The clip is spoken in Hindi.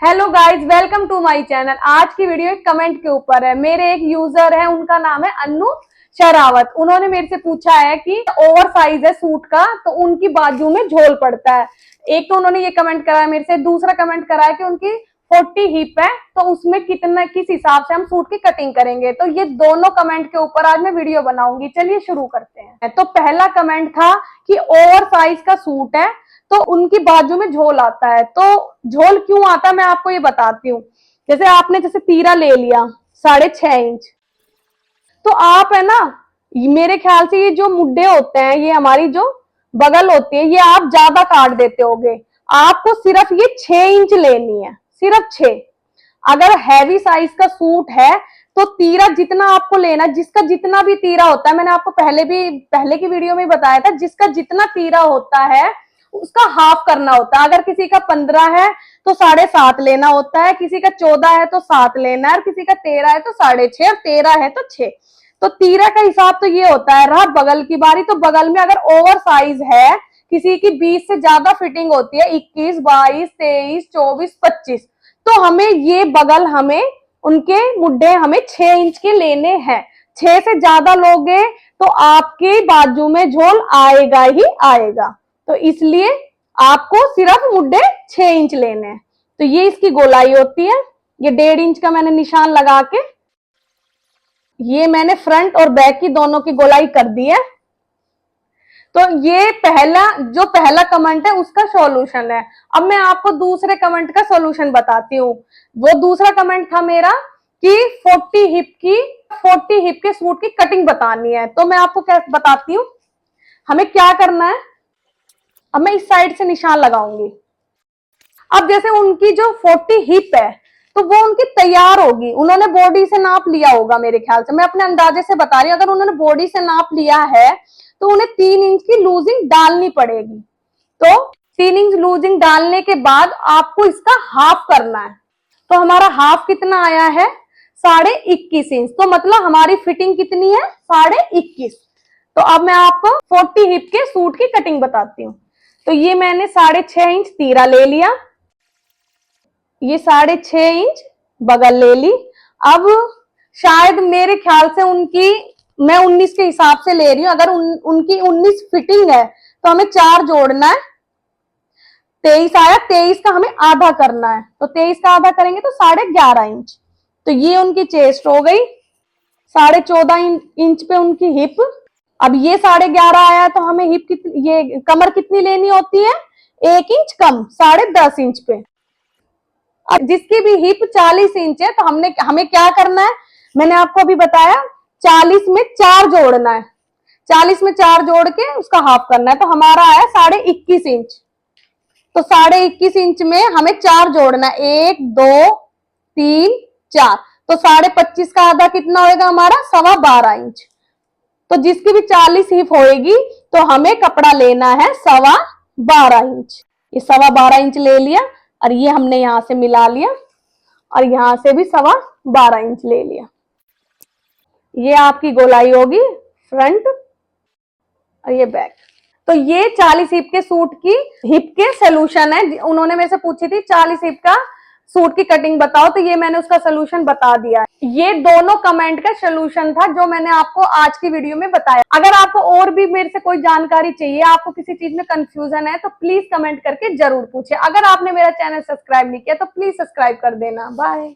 Hello guys, welcome to my channel. आज की वीडियो एक कमेंट के ऊपर है। मेरे एक यूजर है, उनका नाम है अन्नू शरावत। उन्होंने मेरे से पूछा है कि ओवर साइज है सूट का तो उनकी बाजू में झोल पड़ता है। एक तो उन्होंने ये कमेंट करा है मेरे से, दूसरा कमेंट करा है कि उनकी 40 हिप है तो उसमें कितना किस हिसाब से हम सूट की कटिंग करेंगे। तो ये दोनों कमेंट के ऊपर आज मैं वीडियो बनाऊंगी। चलिए शुरू करते हैं। तो पहला कमेंट था कि ओवर साइज का सूट है तो उनकी बाजू में झोल आता है। तो झोल क्यों आता है मैं आपको ये बताती हूँ। जैसे तीरा ले लिया 6.5 इंच, तो आप है ना, मेरे ख्याल से ये जो मुड्डे होते हैं, ये हमारी जो बगल होती है, ये आप ज्यादा काट देते होगे। आपको सिर्फ ये 6 इंच लेनी है, सिर्फ 6। अगर हैवी साइज का सूट है तो तीरा जितना आपको लेना, जिसका जितना भी तीरा होता है, मैंने आपको पहले की वीडियो में बताया था, जिसका जितना तीरा होता है उसका हाफ करना होता है। अगर किसी का 15 है तो 7.5 लेना होता है, किसी का 14 है तो 7 लेना है, और किसी का 13 है तो 6.5, और 13 है तो 6। तो तीरा का हिसाब तो ये होता है। रहा बगल की बारी, तो बगल में अगर ओवर साइज है, किसी की 20 से ज्यादा फिटिंग होती है, 21, 22, 23, 24, 25, तो हमें ये बगल, हमें उनके मुड्डे हमें 6 इंच के लेने हैं। 6 से ज्यादा लोगे तो आपके बाजू में झोल आएगा ही आएगा। तो इसलिए आपको सिर्फ मुड्डे 6 इंच लेने हैं। तो ये इसकी गोलाई होती है। ये 1.5 इंच का मैंने निशान लगा के, ये मैंने फ्रंट और बैक की दोनों की गोलाई कर दी है। तो ये पहला कमेंट है उसका सॉल्यूशन है। अब मैं आपको दूसरे कमेंट का सॉल्यूशन बताती हूँ। वो दूसरा कमेंट था मेरा कि 40 हिप के सूट की कटिंग बतानी है। तो मैं आपको क्या बताती हूँ, हमें क्या करना है। अब मैं इस साइड से निशान लगाऊंगी। अब जैसे उनकी जो 40 हिप है तो वो उनकी तैयार होगी, उन्होंने बॉडी से नाप लिया होगा मेरे ख्याल से, मैं अपने अंदाजे से बता रही हूँ। अगर उन्होंने बॉडी से नाप लिया है तो उन्हें 3 इंच की लूजिंग डालनी पड़ेगी। तो 3 इंच लूजिंग डालने के बाद आपको इसका हाफ करना है। तो हमारा हाफ कितना आया है, 21.5 इंच। तो मतलब हमारी फिटिंग कितनी है, 21.5। तो अब मैं आपको 40 हिप के सूट की कटिंग बताती हूँ। तो ये मैंने 6.5 इंच तीरा ले लिया, ये 6.5 इंच बगल ले ली। अब शायद मेरे ख्याल से मैं 19 के हिसाब से ले रही हूं। अगर उनकी 19 फिटिंग है तो हमें 4 जोड़ना है। 23 आया, 23 का हमें आधा करना है। तो 23 का आधा करेंगे तो 11.5 इंच। तो ये उनकी चेस्ट हो गई। 14.5 इंच पे उनकी हिप। अब ये 11.5 आया तो हमें हिप कितनी, ये कमर कितनी लेनी होती है, 1 इंच कम, 10.5 इंच पे। अब जिसकी भी हिप 40 इंच है तो हमें क्या करना है, मैंने आपको अभी बताया, 40 में 4 जोड़ना है। 40 में 4 जोड़ के उसका हाफ करना है। तो हमारा आया 21.5 इंच। तो 21.5 इंच में हमें 4 जोड़ना है, 1, 2, 3, 4। तो 25.5 का आधा कितना होगा हमारा, 12.25 इंच। तो जिसकी भी 40 हिप होएगी तो हमें कपड़ा लेना है 12.25 इंच। ये 12.25 इंच ले लिया, और ये हमने यहां से मिला लिया, और यहां से भी 12.25 इंच ले लिया। ये आपकी गोलाई होगी फ्रंट, और ये बैक। तो ये 40 हिप के सूट की हिप के सोल्यूशन है। उन्होंने मेरे से पूछी थी 40 हिप का सूट की कटिंग बताओ, तो ये मैंने उसका सोल्यूशन बता दिया है। ये दोनों कमेंट का सोल्यूशन था जो मैंने आपको आज की वीडियो में बताया। अगर आपको और भी मेरे से कोई जानकारी चाहिए, आपको किसी चीज में कंफ्यूजन है, तो प्लीज कमेंट करके जरूर पूछे। अगर आपने मेरा चैनल सब्सक्राइब नहीं किया तो प्लीज सब्सक्राइब कर देना। बाय।